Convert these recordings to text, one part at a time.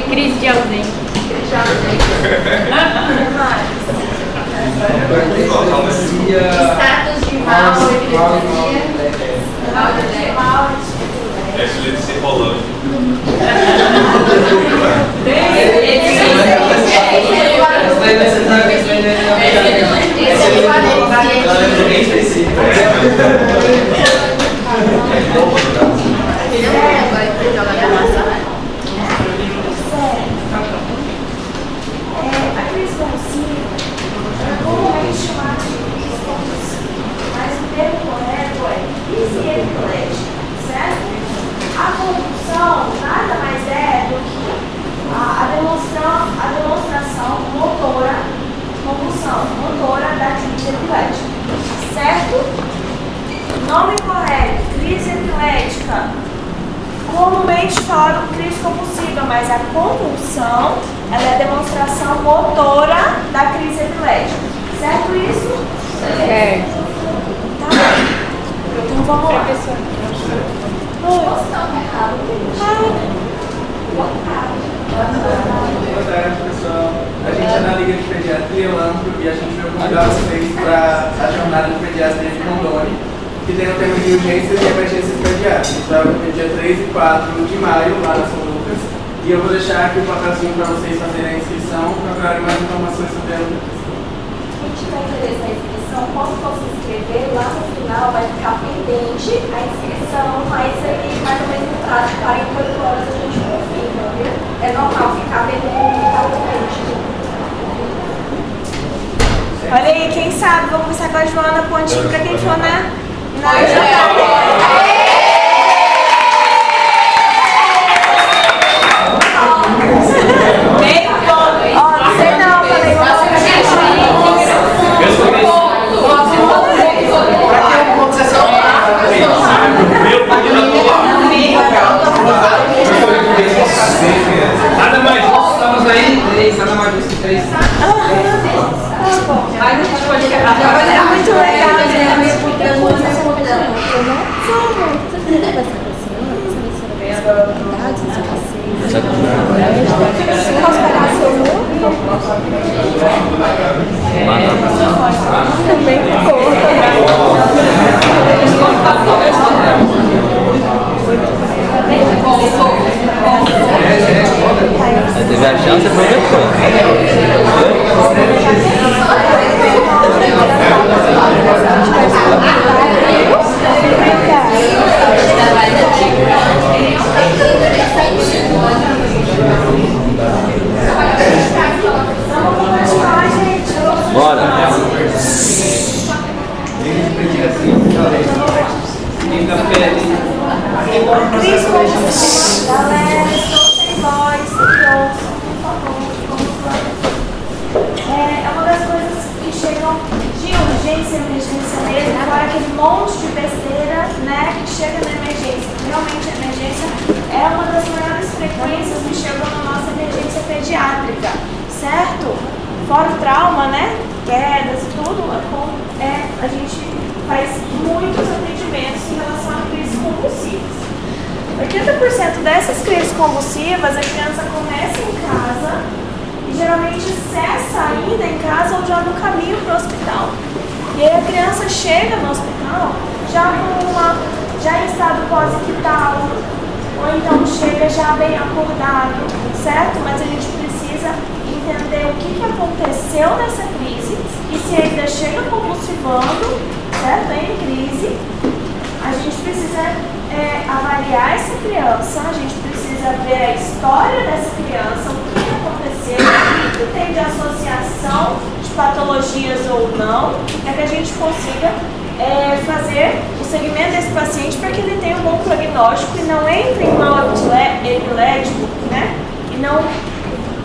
Crise de ausência. Status de mal, É filho de se rolando. A crise convulsiva é comumente chamada de crise convulsiva, mas o termo correto é crise epilética, certo? A convulsão nada mais é do que a demonstração motora, convulsão motora da crise epilética, certo? Nome correto, crise epilética. Comumente falado crise convulsiva, mas a convulsão ela é a demonstração motora da crise epilética. Certo isso? Certo. Tá bom. Então vamos lá. Boa tarde, pessoal. A gente é da Liga de Pediatria Lampro e a gente veio convidar vocês para a jornada de pediatria de Rondônia, que tem o tema de urgências e emergências pediátricas. Vai no dia 3 e 4 de maio, lá na São Lucas. E eu vou deixar aqui o papelzinho para vocês fazerem a inscrição, procurarem mais informações sobre a Lucas. Quem tiver interesse na inscrição, quando for se inscrever, lá no final vai ficar pendente a inscrição, mas aí mais ou menos no prazo de 48 horas a gente confirma, viu? É normal ficar pendente. Olha aí, quem sabe, vamos começar com a Joana Pontinho para quem for na jornada. Meio ponto. Ó, não sei não, falei, Nada mais justo, estamos aí, 3, nada mais justo que 3. Mas a gente pode quebrar. é muito legal, né? Posso pegar seu número? Também Teve a chance, aproveitou. Bora. Cris, galera, estou sem voz, sem ouço, por favor, é uma das coisas que chegam de urgência e emergência mesmo, agora aquele monte de besteira, né, que chega na emergência. Realmente a emergência é uma das maiores frequências que chegam na nossa emergência pediátrica, certo? Fora o trauma, né, quedas e tudo, a gente faz muitos atendimentos em relação a crises convulsivas. 80% dessas crises convulsivas a criança começa em casa e geralmente cessa ainda em casa ou já no caminho para o hospital. E aí a criança chega no hospital já em estado pós-ictal, ou então chega já bem acordado, certo? Mas a gente precisa entender o que aconteceu nessa crise e se ainda chega convulsivando, certo? Em crise, a gente precisa avaliar essa criança, a gente precisa ver a história dessa criança, o que aconteceu, o que tem de associação de patologias ou não, para que a gente consiga fazer o segmento desse paciente para que ele tenha um bom prognóstico e não entre em mal epilético, né? E não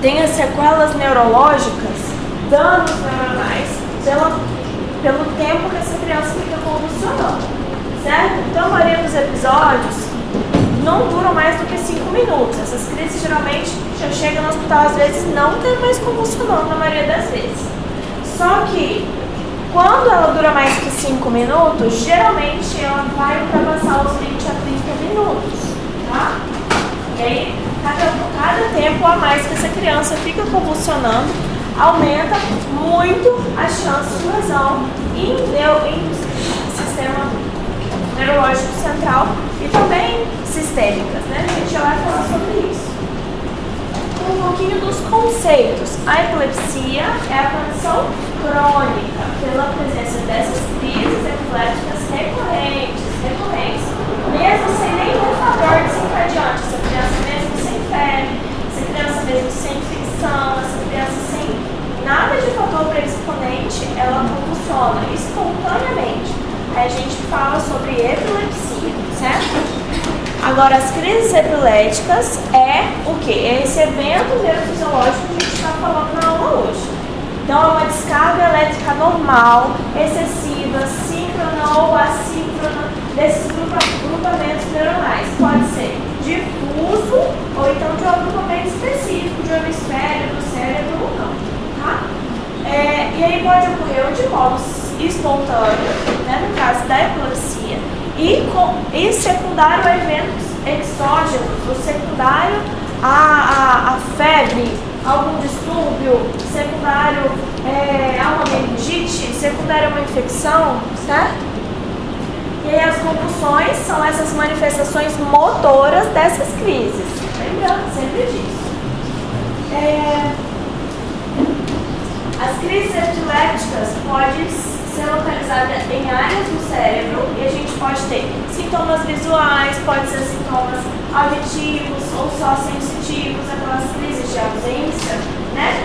tenha sequelas neurológicas, danos neuronais, pelo tempo que essa criança fica convulsionando. Certo? Então a maioria dos episódios não duram mais do que 5 minutos. Essas crises geralmente já chegam no hospital, às vezes não tem mais convulsionando na maioria das vezes. Só que Quando ela dura mais que 5 minutos, geralmente ela vai ultrapassar os 20 a 30 minutos, tá? E aí, cada tempo a mais que essa criança fica convulsionando, aumenta muito as chances de lesão em sistema neurológico central e também sistêmicas, né? A gente já vai falar sobre isso. Um pouquinho dos conceitos. A epilepsia é a condição crônica pela presença dessas crises epilépticas recorrentes, mesmo sem nenhum fator desencadeante. Essa criança mesmo sem febre, essa criança mesmo sem infecção, essa criança sem nada de fator predisponente, ela convulsiona espontaneamente. Aí a gente fala sobre epilepsia, certo? Agora, as crises epiléticas é o quê? É esse evento neurofisiológico que a gente está falando na aula hoje. Então, é uma descarga elétrica normal, excessiva, síncrona ou assíncrona desses grupamentos neuronais. Pode ser difuso ou então de um agrupamento específico de um hemisfério do cérebro ou não. Tá? E aí pode ocorrer de modo espontâneo, né, no caso da epilepsia, e secundário a eventos exógenos, o secundário a febre, algum distúrbio, secundário a uma meningite, secundário a uma infecção, certo? E aí as convulsões são essas manifestações motoras dessas crises, lembrando sempre disso. As crises epilépticas podem ser localizadas em áreas do cérebro e a gente pode ter sintomas visuais, pode ser sintomas auditivos ou só sensitivos, aquelas crises de ausência, né?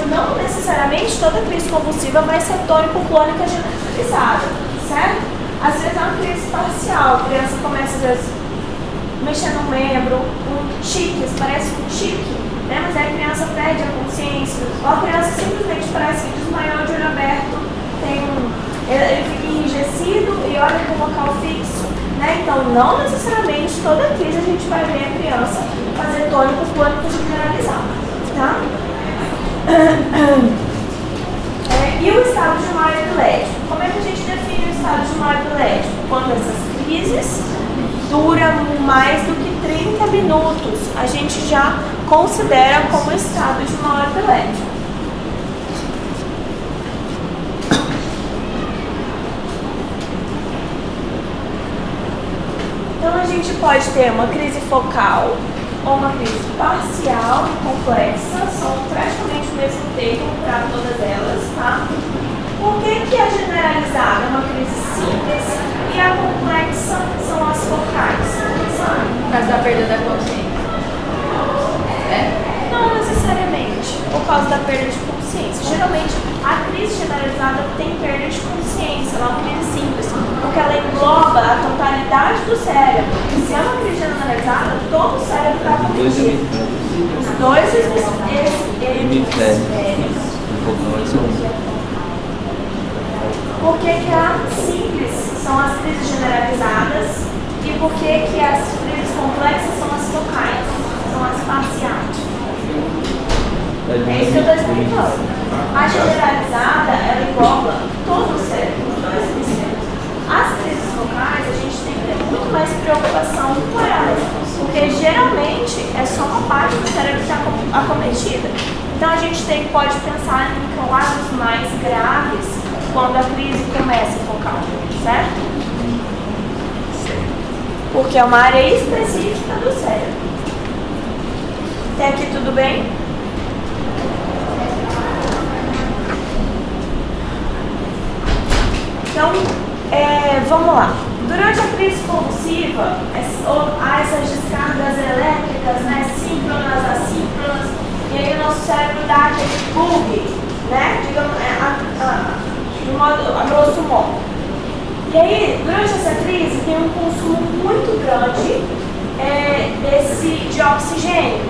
Não necessariamente toda crise convulsiva vai ser tônico-clônica generalizada, certo? Às vezes é uma crise parcial, a criança começa às vezes mexer no membro, um tique, parece um tique, né? Mas aí a criança perde a consciência, ou a criança simplesmente parece que desmaiou de olho aberto, ele fica enrijecido e olha para o local fixo, né? Então, não necessariamente toda crise a gente vai ver a criança fazer tônico-clônico generalizado, tá? E o estado de mal epilético. Como é que a gente define o estado de mal epilético? Quando essas crises duram mais do que 30 minutos, a gente já considera como estado de mal epilético. Então a gente pode ter uma crise focal ou uma crise parcial e complexa, são praticamente o mesmo termo para todas elas, tá? Por que a generalizada é uma crise simples e a complexa são as focais? Sabe? Por causa da perda da consciência. Não necessariamente por causa da perda de consciência. Geralmente a crise generalizada tem perda de consciência, ela é uma crise simples, porque ela engloba a totalidade do cérebro. Se é uma crise generalizada, todo o cérebro está comprometido. Os dois hemisférios. Por que a simples são as crises generalizadas e por que as crises complexas são as focais, são as parciais? É isso que eu estou explicando. A generalizada, ela engloba todo o cérebro, os dois hemisférios. As crises focais, a gente tem que ter muito mais preocupação com elas, porque geralmente é só uma parte do cérebro que está acometida. Então a gente pode pensar em quadros mais graves quando a crise começa focal, certo? Porque é uma área específica do cérebro. Até aqui tudo bem? Então, vamos lá. Durante a crise convulsiva, há essas descargas elétricas, né, síncronas, assíncronas, e aí o nosso cérebro dá aquele bug, né, digamos, de modo, a grosso modo. E aí, durante essa crise, tem um consumo muito grande de oxigênio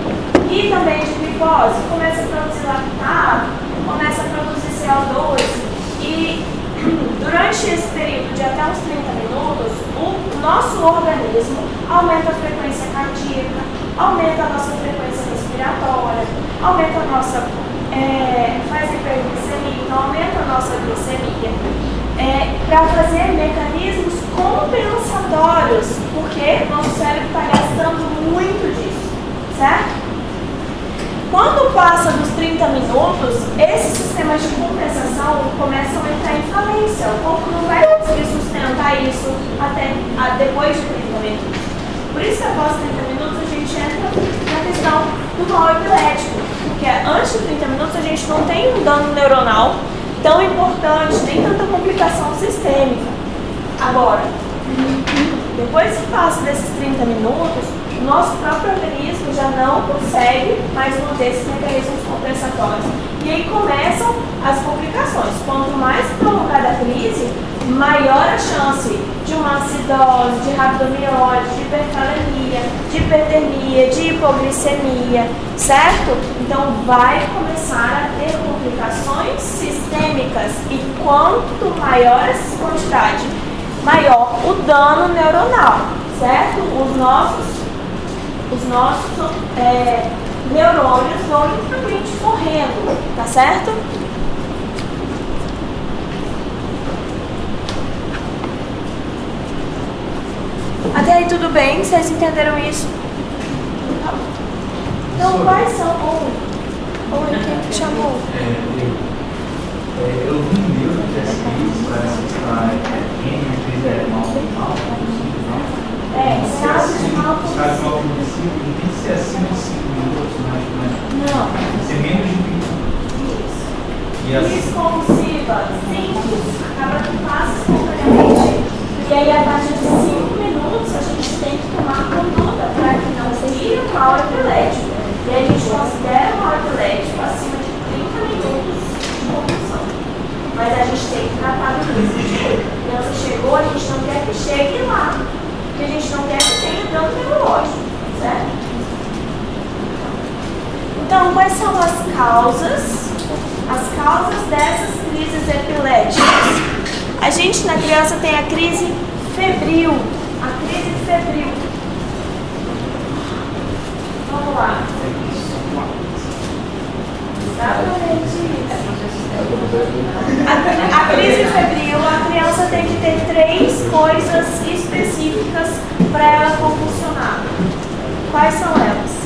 e também de glicose. Começa a produzir lactato, começa a produzir CO2 e durante esse período de até uns 30 minutos, o nosso organismo aumenta a frequência cardíaca, aumenta a nossa frequência respiratória, aumenta a nossa, faz hiperglicemia, então aumenta a nossa glicemia. para fazer mecanismos compensatórios, porque nosso cérebro está gastando muito disso, certo? Quando passa dos 30 minutos, esses sistemas de compensação começam a entrar em falência. O corpo não vai conseguir sustentar isso até depois de 30 minutos. Por isso que após 30 minutos a gente entra na questão do mal epilético, porque antes de 30 minutos a gente não tem um dano neuronal tão importante, nem tanta complicação sistêmica. Agora, depois que passa desses 30 minutos, o nosso próprio organismo já não consegue mais manter esses mecanismos compensatórios. E aí começam as complicações. Quanto mais prolongada a crise, maior a chance de uma acidose, de rabdomiólise, de hipercalemia, de hipertermia, de hipoglicemia, certo? Então vai começar a ter complicações sistêmicas. E quanto maior essa quantidade, maior o dano neuronal, certo? Os nossos neurônios vão literalmente correndo, tá certo? Até aí tudo bem? Vocês entenderam isso? Então quais são... Oi, quem te chamou? Eu vi um livro que parece que está em mal Estado de mal cognitivo, tem que ser acima de 5 minutos, mas não. ser menos de 20 minutos. Crise convulsiva, simples, acaba que passa espontaneamente. E aí, a partir de 5 minutos, a gente tem que tomar conduta para que não seja um mal epilético. E aí, a gente considera um mal epilético acima de 30 minutos de convulsão. Mas a gente tem que tratar do risco. A criança chegou, a gente não quer que chegue lá. Porque a gente não quer que tenha dano neurológico, certo? Então, quais são as causas? As causas dessas crises epiléticas. A gente na criança tem a crise febril. A crise febril. Vamos lá. Exatamente isso. A crise febril, a criança tem que ter 3 coisas específicas para ela convulsionar. Quais são elas?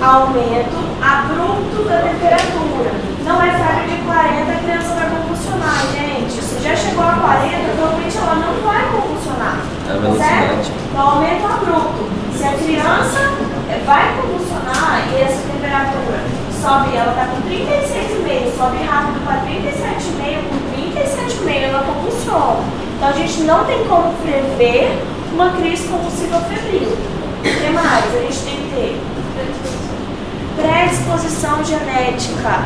Aumento abrupto da temperatura. Não é febre de 40, a criança vai convulsionar, gente. Se já chegou a 40, normalmente ela não vai convulsionar. Certo? Então, aumento abrupto. Se a criança vai convulsionar e essa temperatura sobe, ela está com 36,5, sobe rápido para 37,5, com 37,5 ela convulsiona. Então, a gente não tem como prever uma crise convulsiva febril. O que mais a gente tem que ter? Predisposição genética.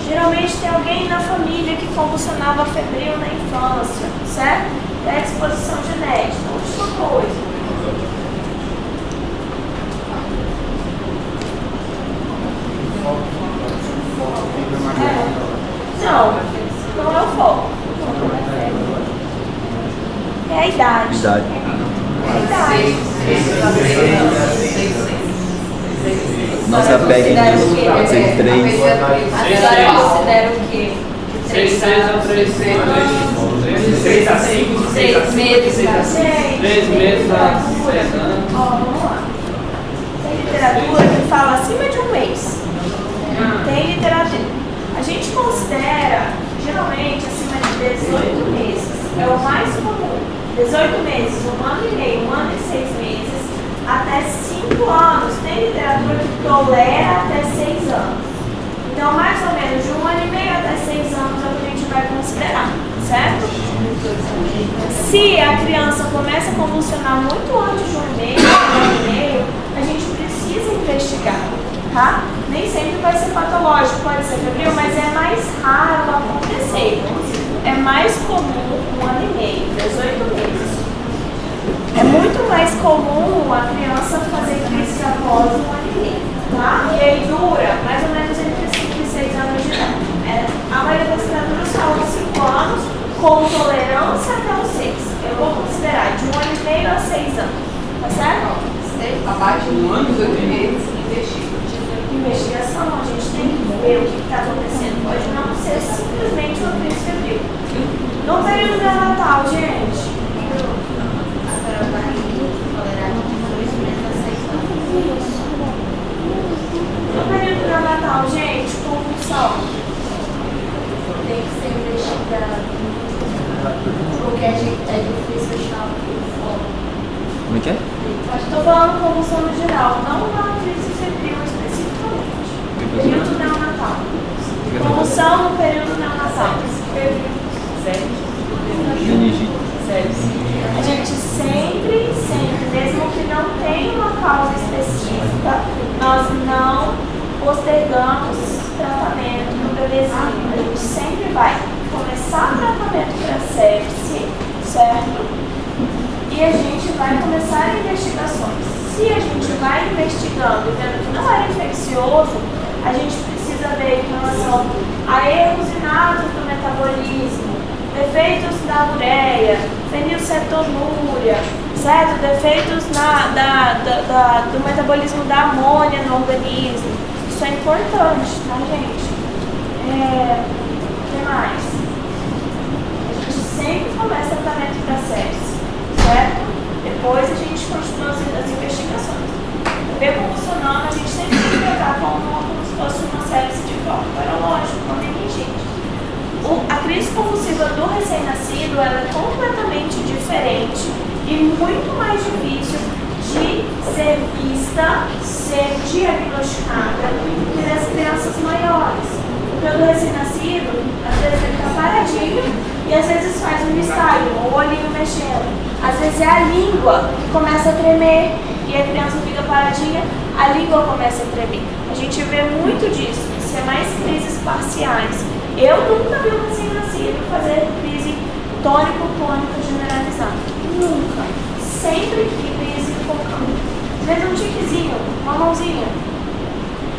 Geralmente tem alguém na família que convulsionava febril na infância, certo? Predisposição genética. Última coisa. Não é o foco. É a idade. É a idade. Nossa PEG de 3. A senhora considera o quê? 6 a 3 6 a 5, 6 meses. 3 meses a 6 anos. Ó, vamos lá. Tem literatura que fala acima de 1 mês. Tem literatura. A gente considera, geralmente, acima de 18 meses. É o mais comum. 18 meses, 1 ano e meio, 1 ano e 6 meses, até 5 anos. Tem literatura que tolera até 6 anos. Então, mais ou menos de 1 ano e meio até 6 anos é o que a gente vai considerar, certo? Se a criança começa a convulsionar muito antes de 1 ano e meio, a gente precisa investigar, tá? Nem sempre vai ser patológico, pode ser febril, mas é mais raro acontecer. É mais comum 1 ano e meio, 18 meses. É muito mais comum a criança fazer crise após 1 ano e meio, tá? E aí dura mais ou menos entre 5 e 6 anos de idade. A maioria das criaturas falam 5 anos, com tolerância até os 6. Eu vou considerar de 1 ano e meio a 6 anos, tá certo? Abaixo de 1 ano e 8 meses, investigação. Investigação, a gente tem que ver o que está acontecendo. Pode não ser simplesmente Porque é difícil achar o foco. Como é que é? Estou falando convulsão no geral, não uma crise febril especificamente. Período neonatal. Convulsão no período neonatal. Meningite. A gente sempre, mesmo que não tenha uma causa específica, nós não postergamos tratamento no bebezinho. A gente sempre vai começar tratamento para sepse, certo? E a gente vai começar investigações. Se a gente vai investigando e vendo que não era infeccioso, a gente precisa ver em relação a erros inatos do metabolismo, defeitos da ureia, fenilcetonúria, certo? Defeitos do metabolismo da amônia no organismo. Isso é importante, tá, gente? O que mais? A gente sempre começa o tratamento para sepse, certo? Depois a gente continua as investigações. O bebê convulsionando, a gente sempre tem que tratar como se fosse uma sepse de foco virológico, uma meningite. A crise convulsiva do recém-nascido ela é completamente diferente e muito mais difícil de ser vista, ser diagnosticada do que das crianças maiores. Porque o do recém-nascido, às vezes ele está paradinho e às vezes faz um estágio, o olhinho mexendo. Às vezes é a língua que começa a tremer e a criança fica paradinha, a língua começa a tremer. A gente vê muito disso, isso é mais crises parciais. Eu nunca vi um recém-nascido fazer crise tônico-clônica generalizada. Nunca. Sempre crise focal. Às vezes um tiquezinho, uma mãozinha.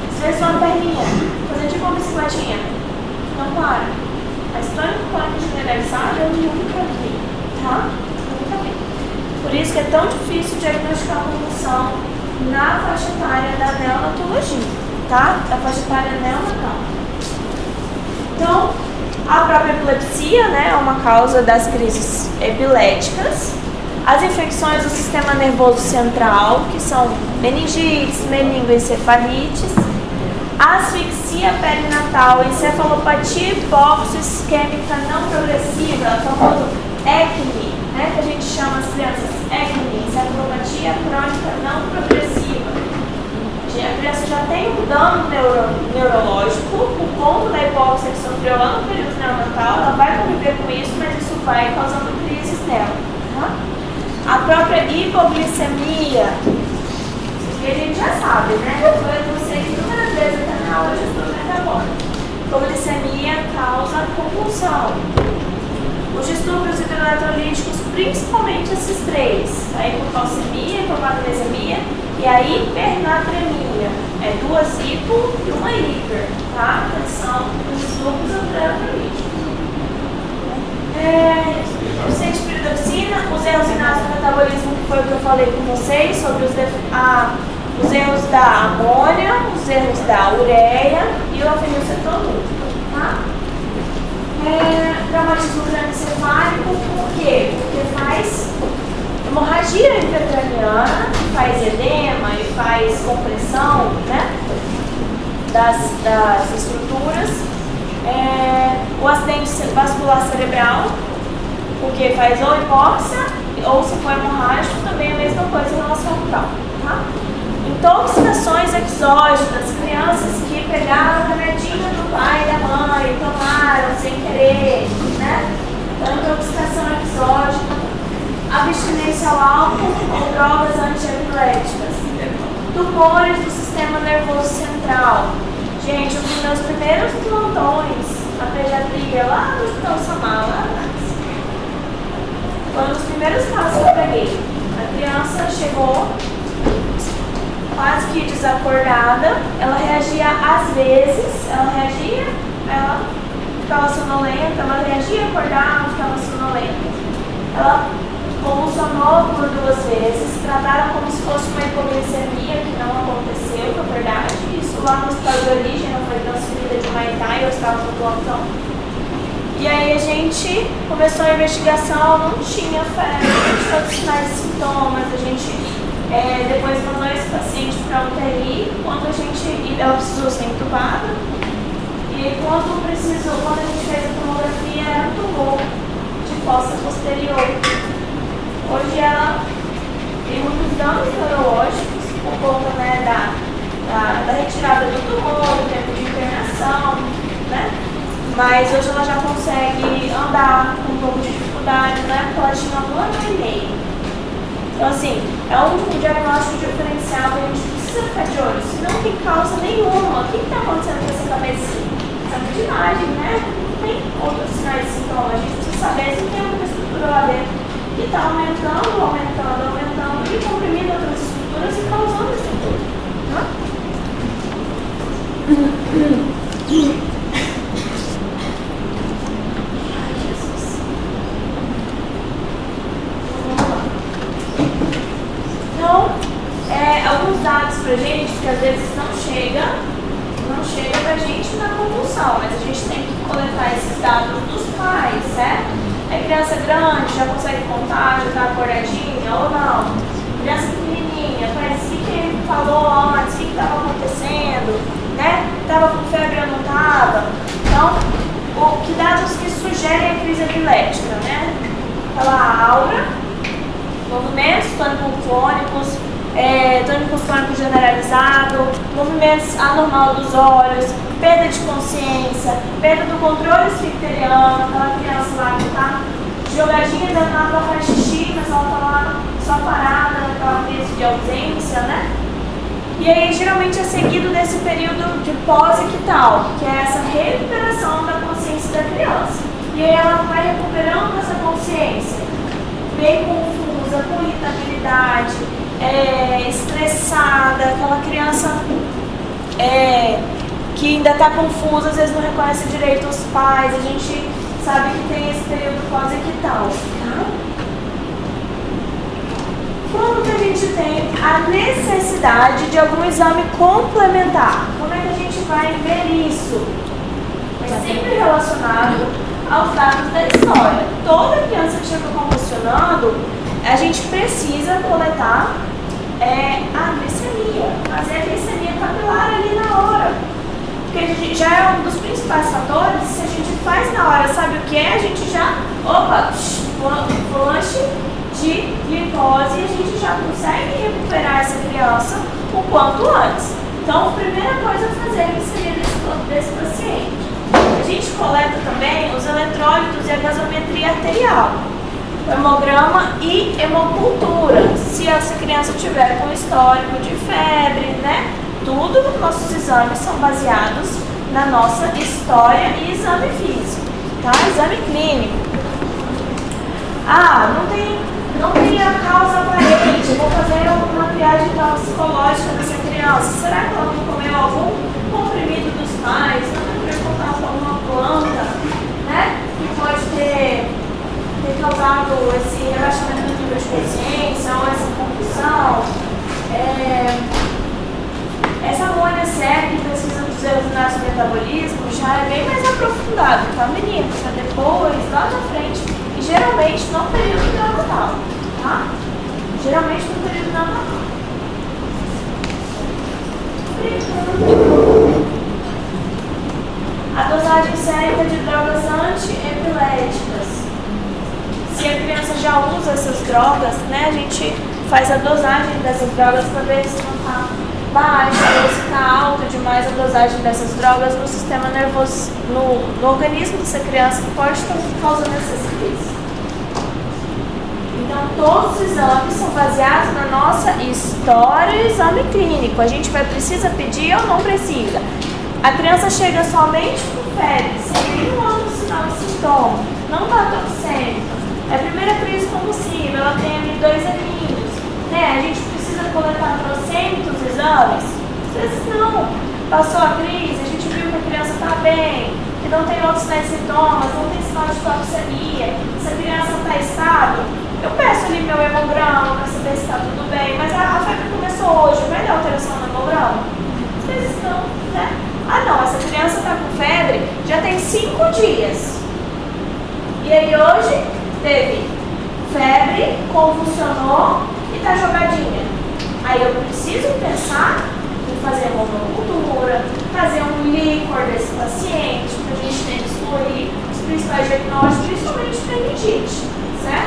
Às vezes uma perninha. Fazer tipo uma bicicletinha. Não para. Mas tônico-clônica generalizada eu nunca vi. Tá? Nunca vi. Por isso que é tão difícil diagnosticar a convulsão na faixa etária da neonatologia. Tá? Da faixa etária neonatal. Então, a própria epilepsia, né, é uma causa das crises epiléticas. As infecções do sistema nervoso central, que são meningites, meningoencefalites. A asfixia perinatal, encefalopatia hipóxia isquêmica não progressiva, o famoso ECNI, né, que a gente chama as crianças ECNI, encefalopatia crônica não progressiva. A criança já tem um dano neurológico por conta da hipóxia que sofreu lá no período neonatal, ela vai conviver com isso, mas isso vai causando crises nela. Tá? A própria hipoglicemia, que a gente já sabe, né? Eu falei com vocês inúmeras vezes até na aula de estudo metabólico. Hipoglicemia causa compulsão. Os distúrbios hidroeletrolíticos, principalmente esses três, a hipocalcemia, a hipomagnesemia e a hipernatremia. É 2 hipo e uma hiper, tá? Que são os distúrbios hidroeletrolíticos. O cietipirodoxina, os erros inatos do metabolismo, que foi o que eu falei com vocês, sobre os erros da amônia, os erros da ureia e o fenilcetonúria, tá? Traumatismo crânioencefálico, por quê? Porque faz hemorragia intracraniana, faz edema e faz compressão, né, das estruturas. O acidente vascular cerebral, porque faz ou hipóxia ou se for hemorrágico, também é a mesma coisa em relação ao trauma, tá? Intoxicações exógenas, crianças que pegaram o remedinho do pai e da mãe e tomaram sem querer, né? Então, intoxicação exógena, abstinência ao álcool ou drogas antiepiléticas, tumores do sistema nervoso central. Gente, um dos meus primeiros plantões na pediatria lá no Hospital Samar, lá atrás, foi um dos primeiros casos que eu peguei. A criança chegou quase que desacordada, ela reagia às vezes, ela ficava sonolenta, ela reagia, acordava, ficava sonolenta. Ela convulsionou por 2 vezes, trataram como se fosse uma hipoglicemia, que não aconteceu, na verdade. Isso lá no hospital de origem, ela foi transferida de Maitá e eu estava no plantão. E aí a gente começou a investigação, não tinha febre, não tinha todos os sinais e sintomas, a gente depois mandou esse paciente para a UTI, ela precisou ser entubada. E quando a gente fez a tomografia, era tumor de fossa posterior. posterior. Hoje ela tem muitos danos neurológicos por conta, né, da retirada do tumor, do tempo de internação, né? Mas hoje ela já consegue andar com um pouco de dificuldade, né? Porque ela tinha 1 ano e meio. Então, assim, é um diagnóstico diferencial que a gente precisa ficar de olho. Se não tem causa nenhuma, o que está acontecendo com essa cabecinha? Essa imagem, né? Não tem outros sinais de sintomas. A gente precisa saber se tem alguma estrutura lá dentro que está aumentando e comprimindo outras estruturas e causando estrutura. Ai, Jesus. Então, alguns dados pra gente que às vezes não chega pra gente na convulsão, mas a gente tem que coletar esses dados dos pais, certo? É criança grande, já consegue contar, já tá acordadinha ou não? Criança pequenininha, parece que ele falou antes, o que estava acontecendo, né? Estava com febre ou não estava? Então, que dados que sugerem a crise epilética, né? Pela aura, movimentos tônico-clônicos, tônico clônico generalizado, movimentos anormal dos olhos, perda de consciência, perda do controle esficteriano, aquela criança lá que está jogadinha dentro da água faz xixi, mas ela está lá só parada, naquela crise de ausência, né? E aí geralmente é seguido desse período de pós-ictal, que é essa recuperação da consciência da criança. E aí ela vai recuperando essa consciência, bem confusa, com irritabilidade, estressada, aquela criança que ainda está confusa, às vezes não reconhece direito os pais. A gente sabe que tem esse período pós-ictal, tá? Quando que a gente tem a necessidade de algum exame complementar? Como é que a gente vai ver isso? É sempre relacionado aos dados da história. Toda criança que chega convulsionando, a gente precisa coletar a glicemia, fazer a glicemia capilar ali na hora. Porque já é um dos principais fatores. Se a gente faz na hora, sabe o que é? A gente já, flush de glicose e a gente já consegue recuperar essa criança o quanto antes. Então, a primeira coisa a fazer é a glicemia desse paciente. A gente coleta também os eletrólitos e a gasometria arterial, hemograma e hemocultura, se essa criança tiver com histórico de febre, né? Tudo os nossos exames são baseados na nossa história e exame físico, tá? Exame clínico. Não tem a causa aparente, eu vou fazer uma triagem psicológica dessa criança. Será que ela não comeu algum comprimido dos pais? Não tem contato com alguma planta, né? Que pode ter causado esse rebaixamento do nível de consciência ou essa compulsão. Essa amônia séria que precisa dos eusinatos do metabolismo já é bem mais aprofundado, tá, meninos? É depois, lá na frente, e geralmente no período neonatal, tá? Geralmente no período neonatal. A dosagem certa de drogas antiepiléticas. Se a criança já usa essas drogas, né, a gente faz a dosagem dessas drogas para ver se não está baixa ou se está alta demais a dosagem dessas drogas no sistema nervoso, no organismo dessa criança, que pode estar causando essas crises. Então, todos os exames são baseados na nossa história e exame clínico. A gente precisa pedir ou não precisa? A criança chega somente com febre, sem nenhum outro sinal de sintoma, não está tossendo. É a primeira crise convulsiva, ela tem ali 2 aninhos, né? A gente precisa coletar trocentos exames? Às vezes não. Passou a crise, a gente viu que a criança está bem, que não tem outros sintomas, não tem sinal de toxemia, se a criança está estável, eu peço ali meu hemograma para saber se está tudo bem, mas a febre começou hoje, vai dar alteração no hemograma? Às vezes não, né? Não, essa criança está com febre, já tem 5 dias. E aí hoje teve febre, convulsionou e está jogadinha. Aí eu preciso pensar em fazer uma hemocultura, fazer um líquor desse paciente, para a gente ter que excluir os principais diagnósticos, principalmente meningite, certo?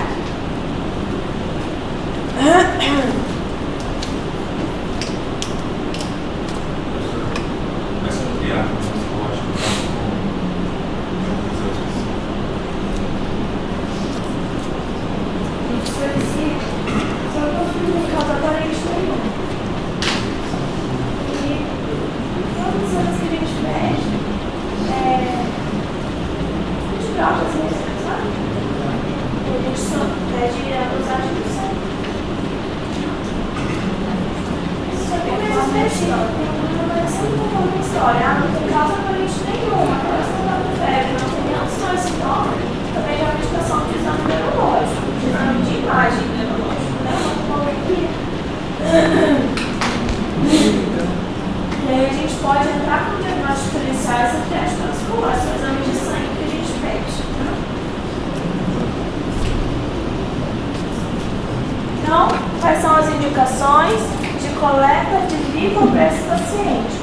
indicações de coleta de líquido para esse paciente.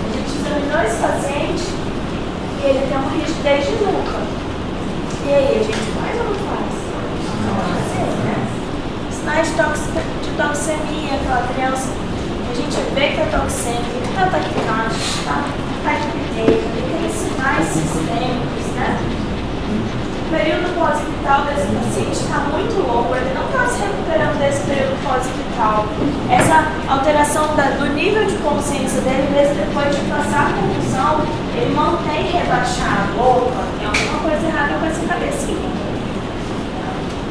A gente examinou esse paciente e ele tem uma rigidez de nuca. E aí, a gente faz ou não faz? Fazer, né? Sinais de toxemia, aquela criança, a gente vê que é toxêmica, que está taquicárdia, está taquipneia, tem sinais sistêmicos, né? O período pós-vital desse paciente está muito longo, ele não está se recuperando desse período pós-vital. Essa alteração do nível de consciência dele, mesmo depois de passar a convulsão, ele mantém rebaixado. Opa, tem alguma coisa errada com essa cabecinha.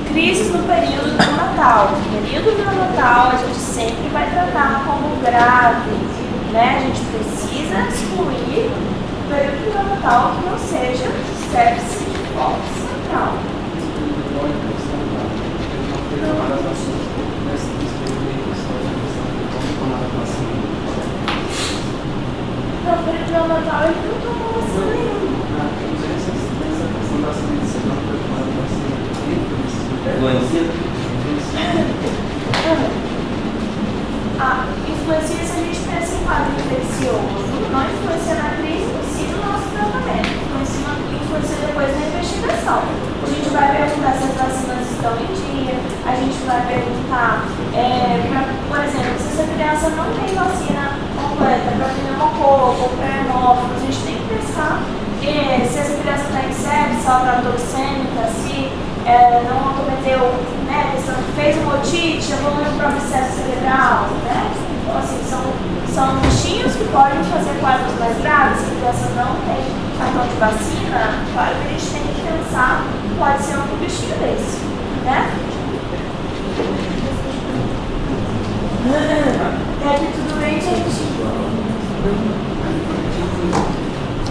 Crises no período neonatal. No período neonatal, a gente sempre vai tratar como grave, né? A gente precisa excluir o período neonatal que não seja sepse central. Não, o período neonatal ele não tomou vacina nenhuma. Influencia se a gente pensa em quadro infeccioso, não influencia na crise em si do nosso tratamento, influencia depois na investigação. A gente vai perguntar se as vacinas estão em dia, a gente vai perguntar, por exemplo, se essa criança não tem vacina completa para pneumococo ou para hemófilos, a gente tem que pensar se essa criança está em sepse, se ela está toxêmica, se não acometeu, né, fez uma otite, evoluiu para o abscesso cerebral, né? Então, assim, são bichinhos que podem fazer quadros mais graves. Se a criança não tem cartão de vacina, claro que a gente tem que pensar, pode ser um bichinho desse, né? Até aqui tudo bem, gente?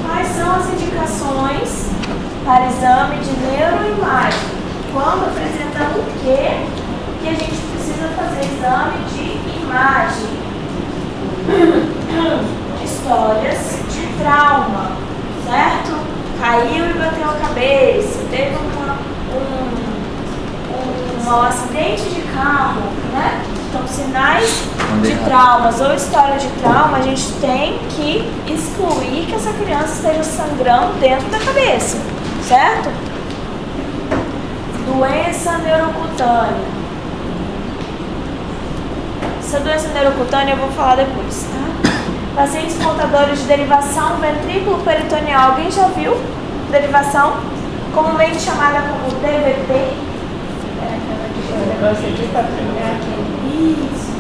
Quais são as indicações para exame de neuroimagem? Quando apresenta o que a gente precisa fazer exame de imagem? Histórias de trauma, certo? Caiu e bateu a cabeça, teve um acidente de carro, né? Então, sinais de traumas ou história de trauma, a gente tem que excluir que essa criança esteja sangrando dentro da cabeça, certo? Doença neurocutânea. Essa doença neurocutânea eu vou falar depois, tá? Pacientes portadores de derivação ventrículo peritoneal. Alguém já viu? Derivação, comumente chamada como DVT. Isso.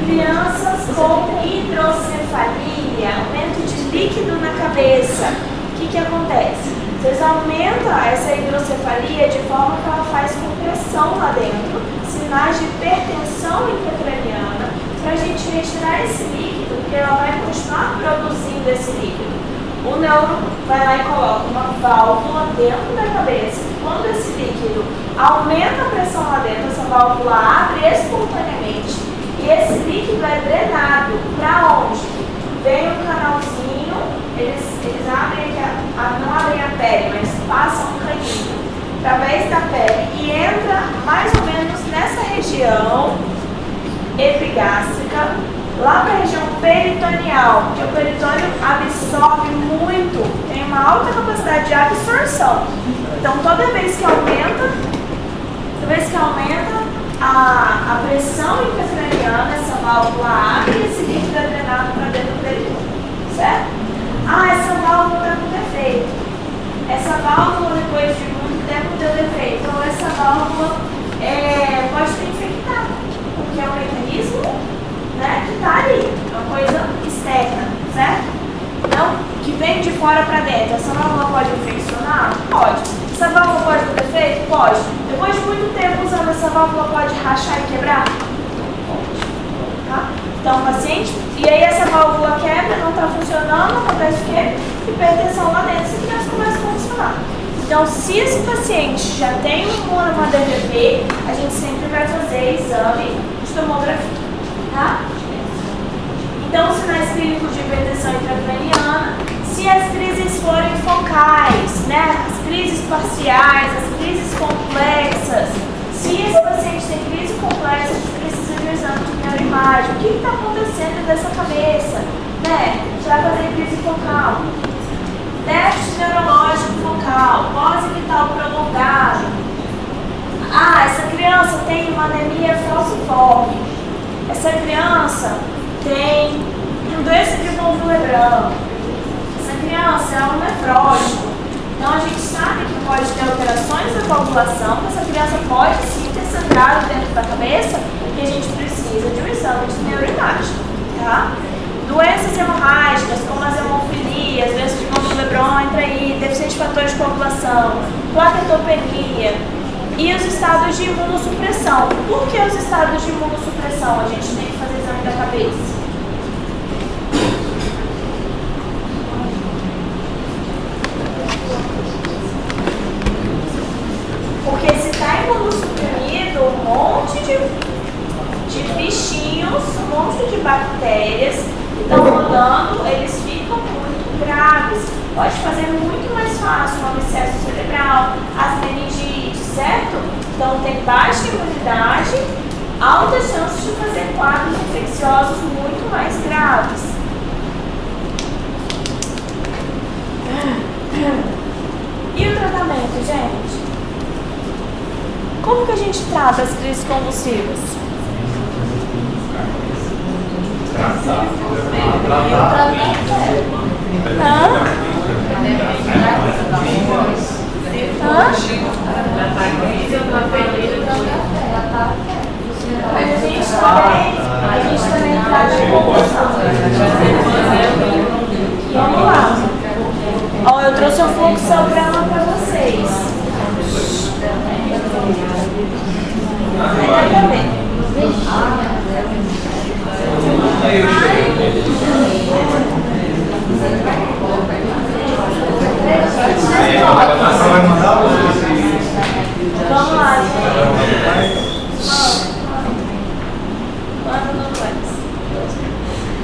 Crianças com hidrocefalia, aumento de líquido na cabeça. O que acontece? Vocês aumentam essa hidrocefalia de forma que ela faz compressão lá dentro, sinais de hipertensão intracraniana, para a gente retirar esse líquido, porque ela vai continuar produzindo esse líquido. O neuro vai lá e coloca uma válvula dentro da cabeça. Quando esse líquido aumenta a pressão lá dentro, essa válvula abre espontaneamente e esse líquido é drenado para onde? Vem um canalzinho, eles abrem aqui, não abrem a pele, mas passam um caninho através da pele e entra mais ou menos nessa região epigástrica, lá para a região peritoneal, porque o peritônio absorve muito, tem uma alta capacidade de absorção. Então, toda vez que aumenta a pressão intracraniana, essa válvula abre e esse líquido é drenado para dentro do peritônio, certo? Essa válvula está com defeito. Essa válvula, depois de muito tempo, deu defeito. Então, essa válvula pode ter infectado, porque é um mecanismo, né, que está ali, é uma coisa externa, certo? Não, que vem de fora para dentro. Essa válvula pode infeccionar? Pode. Essa válvula pode ter defeito? Pode. Depois de muito tempo usando essa válvula, pode rachar e quebrar? Pode. Tá? Então, o paciente, e aí essa válvula quebra, não está funcionando, acontece o quê? Hipertensão lá dentro, essa criança começa a funcionar. Então, se esse paciente já tem uma DVT, a gente sempre vai fazer exame de tomografia, tá? Então, sinais clínicos de hipertensão intracraniana, se as crises forem focais, né? As crises parciais, as crises complexas, se esse paciente tem crise complexa, a gente precisa de um exame de neuroimagem. O que está acontecendo dessa cabeça? Né? Você vai fazer crise focal. Déficit neurológico focal, pós-ictal prolongado. Ah, essa criança tem uma anemia falciforme. Essa criança tem doença de von Willebrand. Essa criança é um nefrótico. Então a gente sabe que pode ter alterações da coagulação, que essa criança pode sim ter sangrado dentro da cabeça e a gente precisa de um exame de neuroimagem, tá? Doenças hemorrágicas, como as hemofilias, doenças de von Willebrand, entra aí, deficiente de fatores de coagulação, plaquetopenia e os estados de imunossupressão. Por que os estados de imunossupressão? A gente tem que fazer exame da cabeça. Porque se está imunossuprimido, um monte de bichinhos, um monte de bactérias que estão rodando, eles ficam muito graves. Pode fazer muito mais fácil um abscesso cerebral, as meningites, certo? Então tem baixa imunidade, altas chances de fazer quadros infecciosos muito mais graves. E o tratamento, gente? Como que a gente trata as crises convulsivas? A gente também trata a convulsão. Vamos lá. Ó, eu trouxe um fluxograma para vocês. Vamos lá, gente.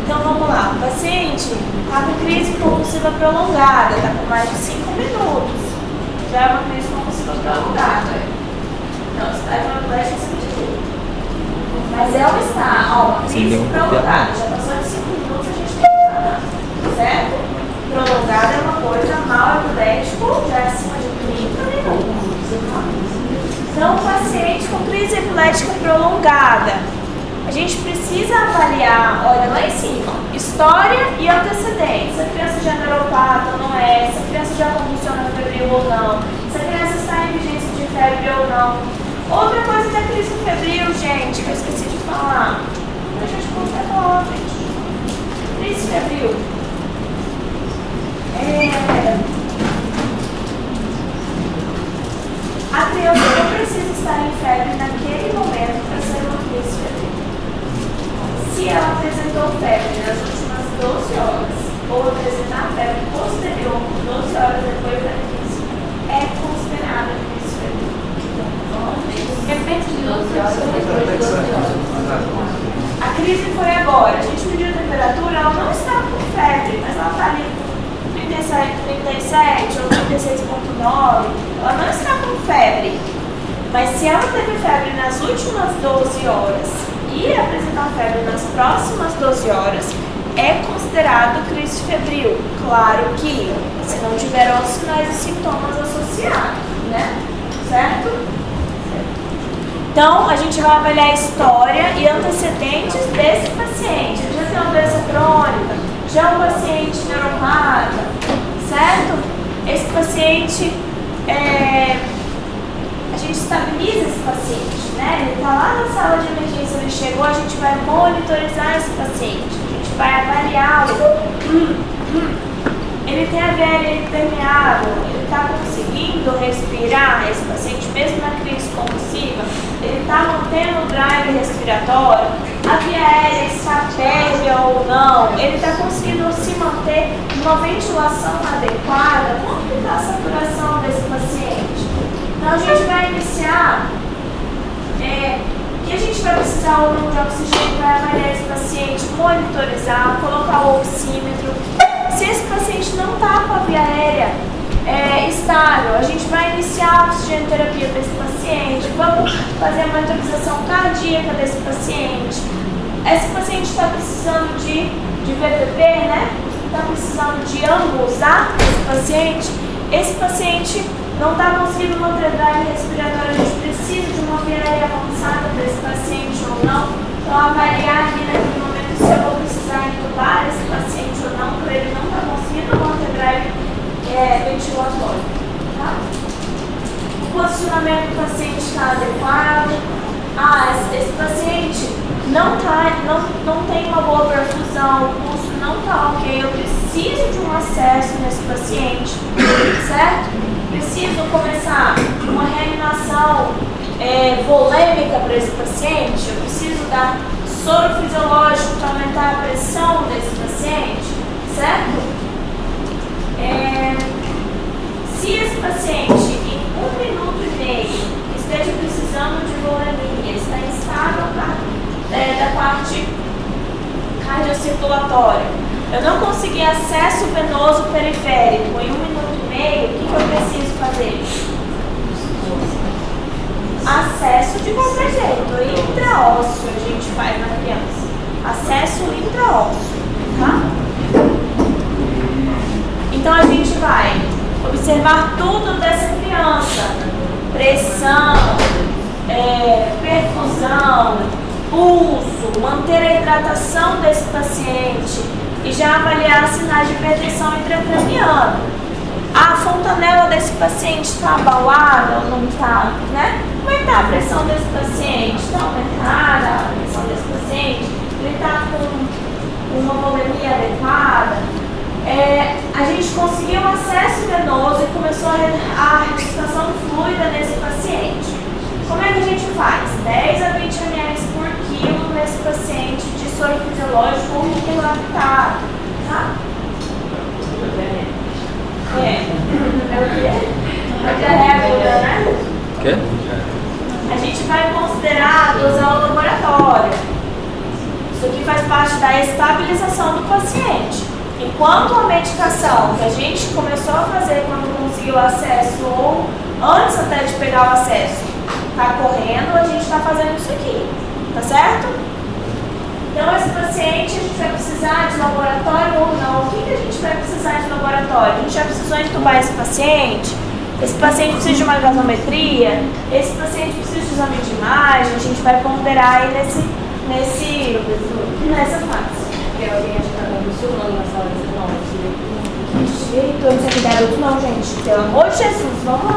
Então vamos lá. O paciente está com crise convulsiva prolongada, está com mais de 5 minutos. Já é uma crise convulsiva prolongada. Não, está hemorrágica substituída. Mas ela está, ó, crise prolongada. Já passou de 5 minutos, a gente tem que tratar. Certo? Prolongada é uma coisa, mal epilético, já é acima de 30 minutos. Então, paciente com crise epilética prolongada, a gente precisa avaliar, olha lá em cima, história e antecedentes. Se a criança já é neuropata ou não é, se a criança já convulsiona febril ou não, se a criança está em vigência de febre ou não. Outra coisa da crise febril, gente, que eu esqueci de falar. Deixa eu te contar, gente. Crise febril. A criança não precisa estar em febre naquele momento para ser uma crise febril. Se ela apresentou febre nas últimas 12 horas ou apresentar febre posterior por 12 horas depois da crise, é considerada crise febril. Repete de 12 horas depois de 12 horas. A crise foi agora. A gente mediu a temperatura, ela não está com febre, mas ela está ali com 37 ou 36,9. Ela não está com febre. Mas se ela teve febre nas últimas 12 horas e apresentar febre nas próximas 12 horas, é considerado crise febril. Claro que se não tiver outros sinais e sintomas associados, né? Certo? Então, a gente vai avaliar a história e antecedentes desse paciente. Ele já tem uma doença crônica, já é um paciente neuropata, certo? Esse paciente, a gente estabiliza esse paciente, né? Ele está lá na sala de emergência, ele chegou, a gente vai monitorizar esse paciente, a gente vai avaliá-lo. Ele tem a VL permeável, ele está conseguindo respirar, esse paciente, mesmo na crise convulsiva, ele está mantendo o drive respiratório, a via aérea está térrea ou não, ele está conseguindo se manter numa ventilação adequada. Como que está a saturação desse paciente? Então a gente vai iniciar, que a gente vai precisar ou não de oxigênio, vai avaliar esse paciente, monitorizar, colocar o oxímetro. Se esse paciente não está com a via aérea estável, A gente vai iniciar a oxigenoterapia desse paciente, vamos fazer a monitorização cardíaca desse paciente. Esse paciente está precisando de VPP, né? Está precisando de ambulsar esse paciente não está conseguindo manter drive respiratório, a gente precisa de uma via aérea avançada para esse paciente ou não. Então, avaliar aqui naquele momento se eu vou precisar intubar esse paciente ou não, porque ele não está conseguindo manter drive ventilatório. Tá? O posicionamento do paciente está adequado. Esse paciente não tem uma boa perfusão, o pulso não está ok, eu preciso de um acesso nesse paciente, certo? Preciso começar uma reanimação volêmica para esse paciente, eu preciso dar soro fisiológico para aumentar a pressão desse paciente, certo? Se esse paciente em 1 minuto e meio esteja precisando de volemia, está instável da parte cardiocirculatória, eu não consegui acesso venoso periférico em 1 minuto e meio, o que eu preciso fazer? Acesso de qualquer jeito, intraósseo a gente faz na criança. Acesso intraósseo, tá? Então a gente vai observar tudo dessa criança: pressão, perfusão, pulso, manter a hidratação desse paciente e já avaliar sinais de hipertensão intracraniana. A fontanela desse paciente está abalada ou não está, né? Como é que está a pressão desse paciente? Está aumentada a pressão desse paciente? Ele está com uma volemia adequada? A gente conseguiu acesso venoso e começou a ressuscitação fluida nesse paciente. Como é que a gente faz? 10 a 20 ml por quilo nesse paciente de soro fisiológico ou lactado, tá? É o quê? É a regra, né? O quê? A gente vai considerar a dosão laboratória. Isso aqui faz parte da estabilização do paciente. Enquanto a medicação que a gente começou a fazer quando conseguiu acesso ou antes até de pegar o acesso está correndo, a gente está fazendo isso aqui, tá certo? Então esse paciente a gente vai precisar de laboratório ou não? O que a gente vai precisar de laboratório? A gente já precisou entubar esse paciente precisa de uma gasometria, esse paciente precisa de exame de imagem, a gente vai ponderar aí nessa fase. Porque alguém acha que está muçulmano na sala de não. Jeito, antes de garoto não, gente. Pelo amor de Jesus, vamos lá.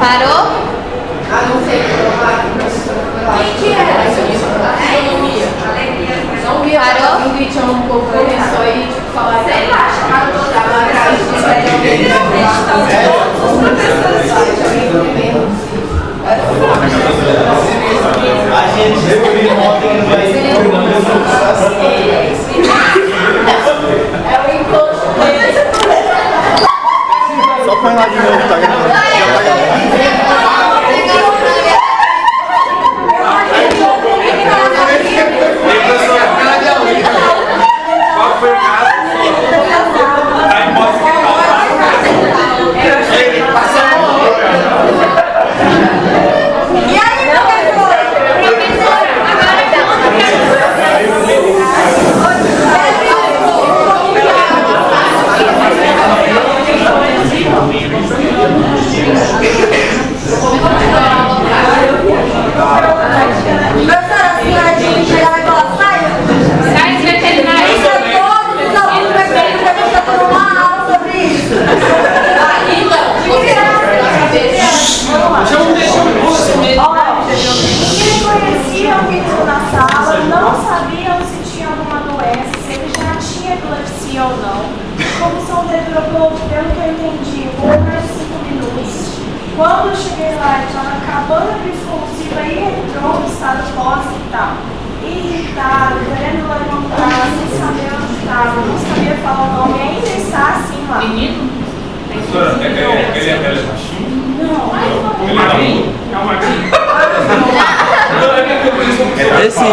Parou? Não sei. Quem que era? Parou? O Cristian um pouco começou aí, tipo, falar Sei lá, chamaram todos A gente reuniu ontem no país. É o encontro dele. Só põe lá de novo, tá gravando. Qual foi o caso? Tá em posse que E aí, professora? Agora Vamos Quando eu cheguei lá, ele estava acabando a crise convulsiva e entrou no estado pós-vital. Irritado, querendo levantar, sem saber onde estava, não sabia falar o nome, ainda está assim lá. Menino? Professora, ele é baixinho? Não. Ele é Marquinhos? É o Marquinhos? Esse aí,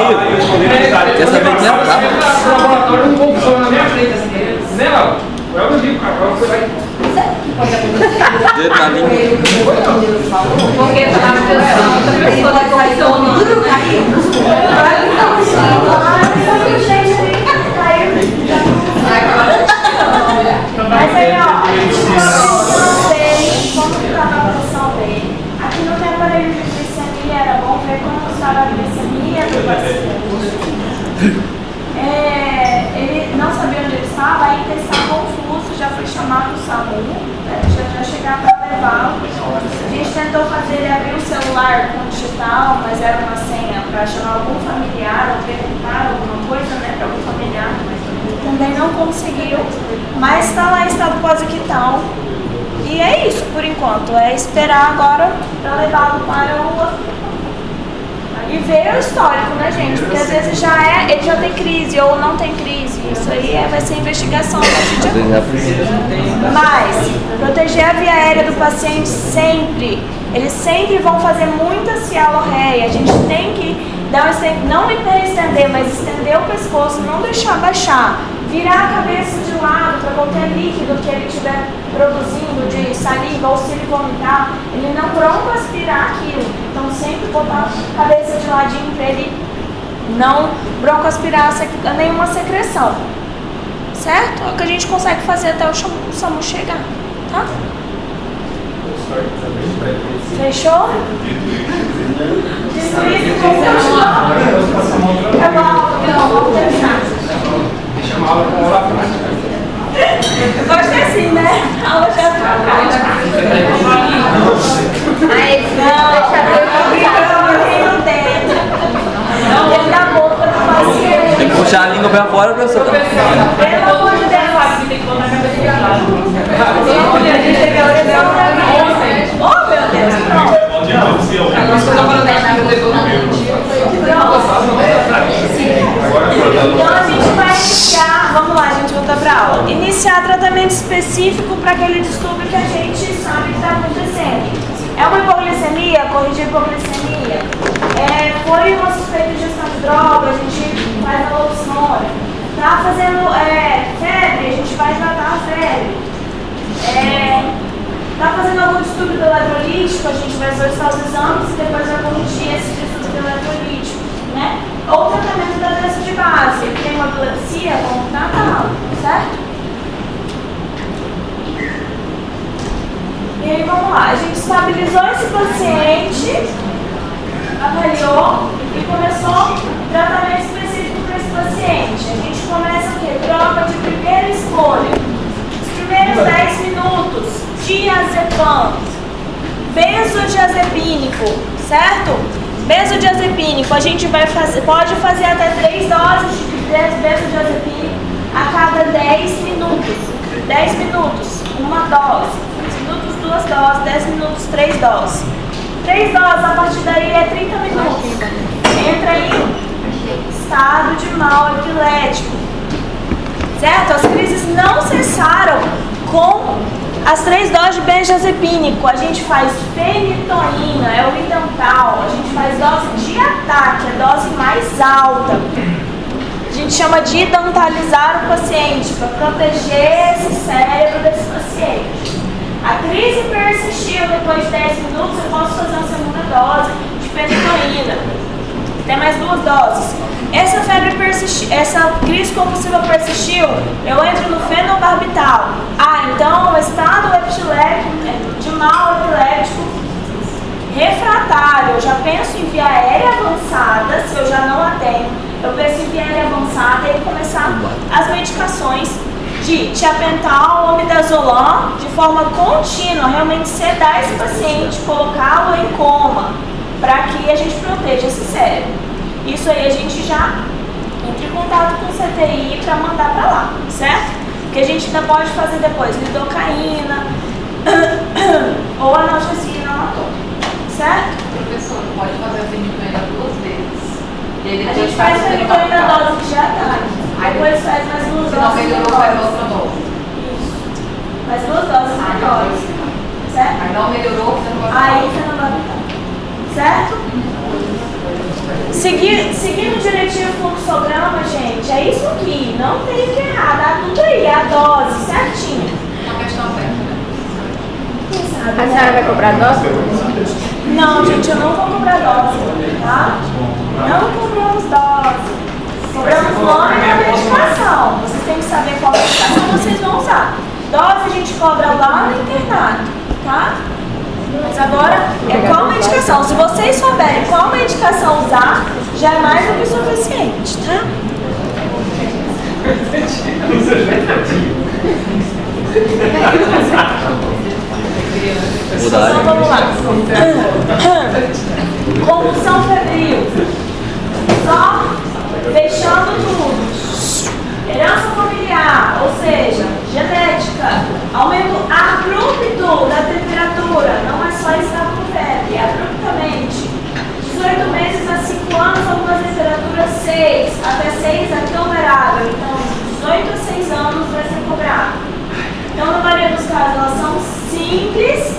quer saber quem é o cara? O laboratório um pouco só na minha frente, assim. Não, eu não digo, cara, eu fui lá e... Dedo na língua. Porque tá na pessoa, outra pessoa da coisa tudo caiu. Mas aí, ó, a gente como estava a posição dele. Aqui não tem aparelho de glicemia, era bom ver como estava a glicemia do paciente. Ele não sabia onde ele estava, ainda estava confuso, já foi chamado o SAMU, já chegar para levá-lo. A gente tentou fazer ele abrir o celular com digital, mas era uma senha para chamar algum familiar ou perguntar alguma coisa, né, para algum familiar. Também não conseguiu, mas está lá em estado pós-vital. E é isso por enquanto, é esperar agora para levá-lo para o hospital. E ver o histórico, né, gente? Porque às vezes ele já tem crise ou não tem crise. Isso aí vai ser investigação a partir de agora. Mas, proteger a via aérea do paciente sempre. Eles sempre vão fazer muita cialorreia. A gente tem que não hiperestender, mas estender o pescoço, não deixar baixar. Virar a cabeça de lado para qualquer líquido que ele estiver produzindo de saliva ou se ele vomitar, ele não broncoaspirar aquilo. Então sempre botar a cabeça de ladinho para ele não broncoaspirar nenhuma secreção. Certo? É o que a gente consegue fazer até o SAMU chegar. Tá? Fechou? Dito isso, é bom, vamos pensar. Deixa uma aula com aula prática. Eu gosto assim, né? Aula já prática. Aí, não, deixa eu dedo. Dentro da boca do paciente. Tem que puxar a língua pra fora, professor. Pelo amor de Deus. Tem que botar a cabeça de lado. Oh, meu Deus, pronto. Então a gente vai iniciar, vamos lá, a gente volta para a aula. Iniciar tratamento específico para aquele distúrbio que a gente sabe que está acontecendo. É uma hipoglicemia, corrigir hipoglicemia. Foi uma suspeita de ingestão de droga, a gente faz naloxona. Está fazendo febre, a gente vai tratar a febre. Está fazendo algum distúrbio do eletrolítico, a gente vai solicitar os exames e depois vai corrigir esse distúrbio do eletrolítico, né? Ou tratamento da doença de base, ele tem uma epilepsia, vamos tratá-lo, certo? E aí vamos lá, a gente estabilizou esse paciente, avaliou e começou tratamento específico para esse paciente. A gente começa o quê? Droga de primeira escolha. Os primeiros 10 minutos. Diazepam, benzodiazepínico, certo? Benzodiazepínico, a gente pode fazer até 3 doses de benzodiazepínico a cada 10 minutos. 10 minutos, uma dose. 15 minutos, 2 doses. 10 minutos, 3 doses. 3 doses, a partir daí é 30 minutos. Entra em estado de mal epilético. Certo? As crises não cessaram com as 3 doses de benzodiazepínico. A gente faz fenitoína, é o Lidental. A gente faz dose de ataque, a dose mais alta. A gente chama de dentalizar o paciente, para proteger esse cérebro desse paciente. A crise persistiu depois de 10 minutos, eu posso fazer uma segunda dose de fenitoína. Tem mais 2 doses. Essa febre persistiu, essa crise convulsiva persistiu, eu entro no fenobarbital. Então o estado epilético, de mal epilético refratário, eu já penso em via aérea avançada, se eu já não a tenho, eu penso em via aérea avançada e começar as medicações de tiapental ou midazolam de forma contínua, realmente sedar esse paciente, colocá-lo em coma, para que a gente proteja esse cérebro. Isso aí a gente já entra em contato com o CTI para mandar para lá, certo? O que a gente ainda pode fazer depois, lidocaína ou analgesia depois faz mais duas Se não doses melhorou, faz menores. outra dose. Isso. Mais duas doses menores. Certo? Aí não melhorou, você não vai Aí fenobarbital. Certo? Seguindo direitinho o fluxograma, gente, é isso aqui. Não tem o que errar, dá tudo aí, a dose, certinho. uma questão aberta, né? Quem sabe, A né? senhora vai cobrar dose? Não, gente, eu não vou cobrar dose, tá? Não cobramos dose. Cobramos nome da medicação. Vocês têm que saber qual medicação vocês vão usar. Dose a gente cobra lá no internato, tá? Mas agora é qual medicação. Se vocês souberem qual medicação usar, já é mais do que suficiente, tá? Então vamos lá. Convulsão febril. Só fechando tudo. Herança familiar, ou seja, genética. Aumento abrupto da temperatura. Não é só estar com febre, é abruptamente. 18 meses a 5 anos, algumas temperaturas 6. Até 6 é tolerável. Então, 18 a 6 anos vai ser cobrado. Então, na maioria dos casos, elas são simples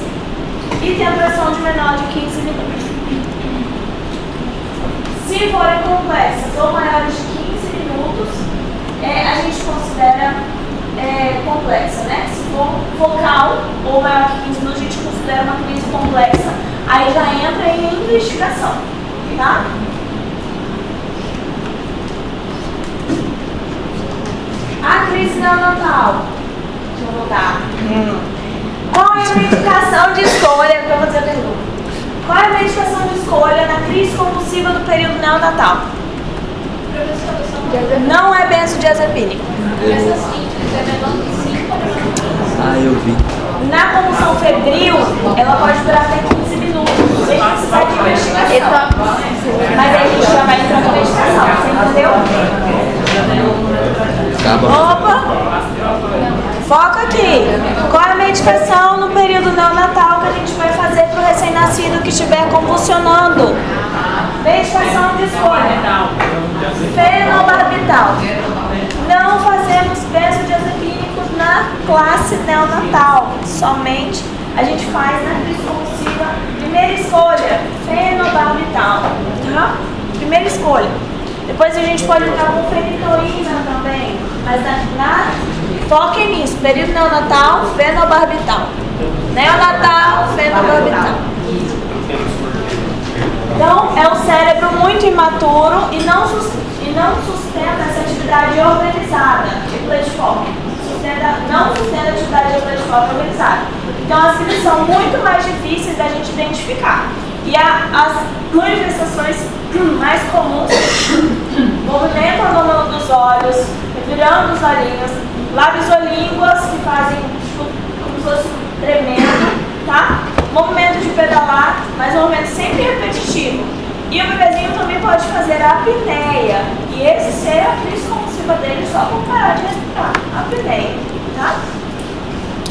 e tem a pressão de menor de 15 minutos. Se forem complexas ou maiores de 15 minutos, a gente considera complexa, né? Se for focal ou maior que 15 minutos, a gente considera uma crise complexa. Aí já entra em investigação, tá? A crise neonatal. Deixa eu voltar. Qual é a medicação de escolha? Para fazer a pergunta. Qual é a medicação de escolha na crise convulsiva do período neonatal? Não é benzodiazepínico. Ah, eu vi. Na convulsão febril, ela pode durar até 15 minutos. Sem precisar de investigação. Mas aí a gente já vai entrar na investigação. Você entendeu? Acaba. Opa! Foca aqui. Qual é a medicação no período neonatal que a gente vai fazer para o recém-nascido que estiver convulsionando? Medicação de escolha. Fenobarbital. Não fazemos benzodiazepínicos na classe neonatal. Somente a gente faz na crise convulsiva. Primeira escolha, fenobarbital. Tá? Primeira escolha. Depois a gente pode entrar com fenitoína também. Mas foquem nisso. Período neonatal, fenobarbital. Neonatal, fenobarbital. Então, é um cérebro muito imaturo e não sustenta essa atividade organizada de pletifoque. Não sustenta a atividade de pletifoque organizada. Então, as crises são muito mais difíceis da gente identificar. E as manifestações mais comuns, movimento anômalo dos olhos, virando os olhinhos, lábios ou línguas que fazem como se fosse tremendo, tá? Movimento de pedalar, mas um movimento sempre repetitivo. E o bebezinho também pode fazer a apneia. E esse ser a crise convulsiva dele só com parar de respirar. Apneia, tá?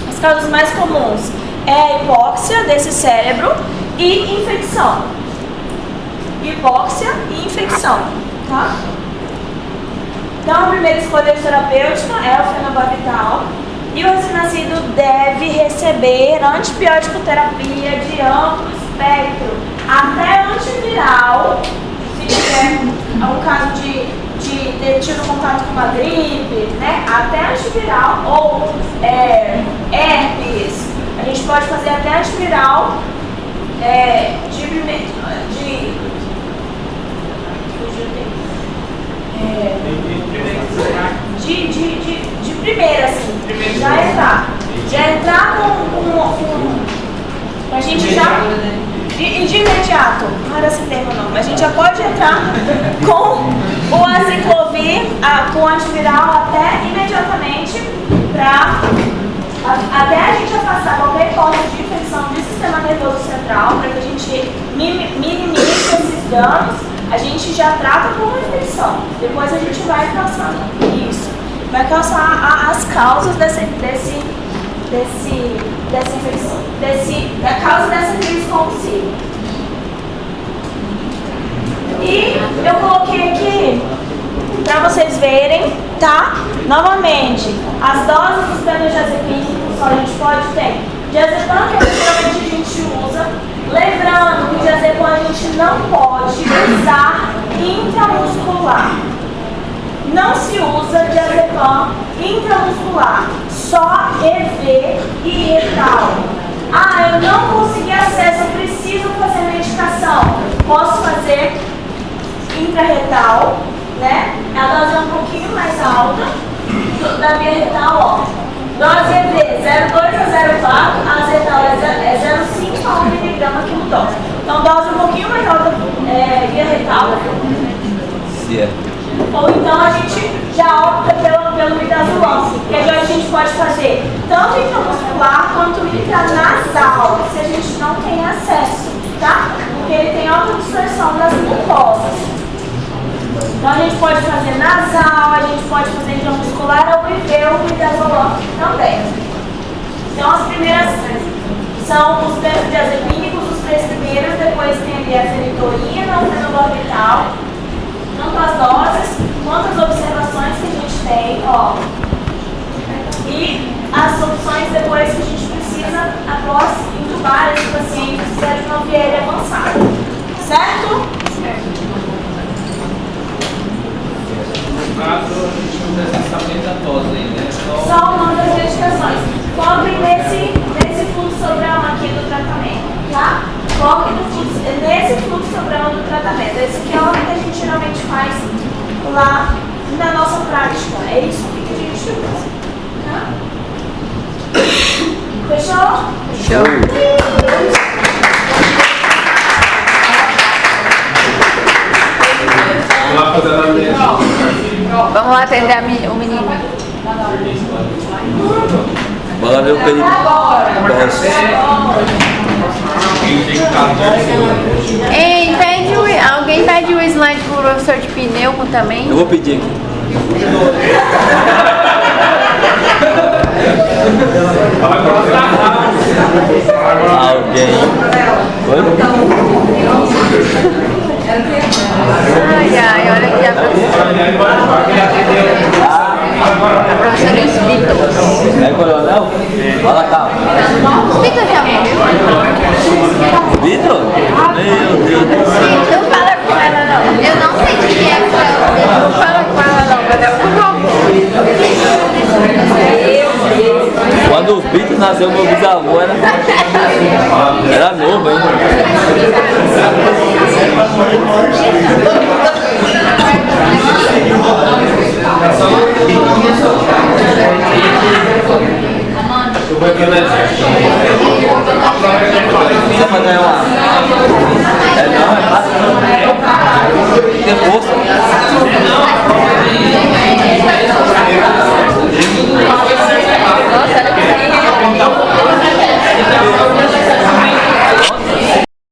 As causas mais comuns é a hipóxia desse cérebro e infecção. Hipóxia e infecção, tá? Então, a primeira escolha terapêutica é o fenobarbital. E o recém-nascido deve receber antibiótico terapia de amplo espectro, até antiviral, se tiver algum caso de ter tido contato com uma gripe, né? Até antiviral ou herpes. A gente pode fazer até antiviral de primeira, assim, já entrar com a gente já de imediato, não era esse termo não, mas a gente já pode entrar com o acyclovir, com o antiviral até imediatamente até a gente afastar qualquer hipótese de infecção do sistema nervoso central, para que a gente minimize esses danos. A gente já trata como infecção. Depois a gente vai calçar isso. Vai calçar as causas dessa infecção, da causa dessa crise convulsiva. E eu coloquei aqui para vocês verem, tá? Novamente, as doses dos benzodiazepínicos, a gente pode ter diazepam, que geralmente a gente usa. Lembrando que o diazepam a gente não pode usar intramuscular. Não se usa diazepam intramuscular, só EV e retal. Ah, eu não consegui acesso, eu preciso fazer medicação. Posso fazer intrarretal, né? A dose é um pouquinho mais alta da via retal, ó. Dose EV 0,2 a 0,4, a retal é 0,5 a 1 mg quilodose. Então, dose um pouquinho mais alta via retal. Certo. Ou então a gente já opta pelo midazolam, que a gente pode fazer tanto intramuscular quanto intranasal, se a gente não tem acesso, tá? Porque ele tem alta absorção das mucosas. Então a gente pode fazer nasal, a gente pode fazer intramuscular ou IV ou midazolam também. Então as primeiras são os benzodiazepínicos, os 3 primeiros, depois tem ali a fenitorina, o fenobarbital. Tanto as doses quanto as observações que a gente tem, ó. E as opções depois que a gente precisa após intubar esse paciente se é de uma viele avançada. Certo? No caso, a gente não precisa medicamentosa aí, né? Só uma das medicações. Foquem nesse fluxograma aqui do tratamento, tá? Foquem nesse fluxograma do tratamento. Esse aqui é o que a gente geralmente faz lá na nossa prática. É isso que a gente usa. Tá? Fechou? Show. Vamos lá fazer a mesma. Vamos lá atender o menino. Bora ver o que ele posso. Ei, alguém pede o slide pro professor de pneumo também? Eu vou pedir aqui. Alguém. Ai, olha aqui a professora Beatles. É coronel? Fala cá. Beatles já morreu? Vitor? Meu Deus do céu. Não fala com ela não. Eu não sei de quem é que ela. Não fala com ela não, mas por favor. Quando o Vitor nasceu, meu bisavô era novo ainda. Só pra ganhar uma. É não, é fácil não. Tem força.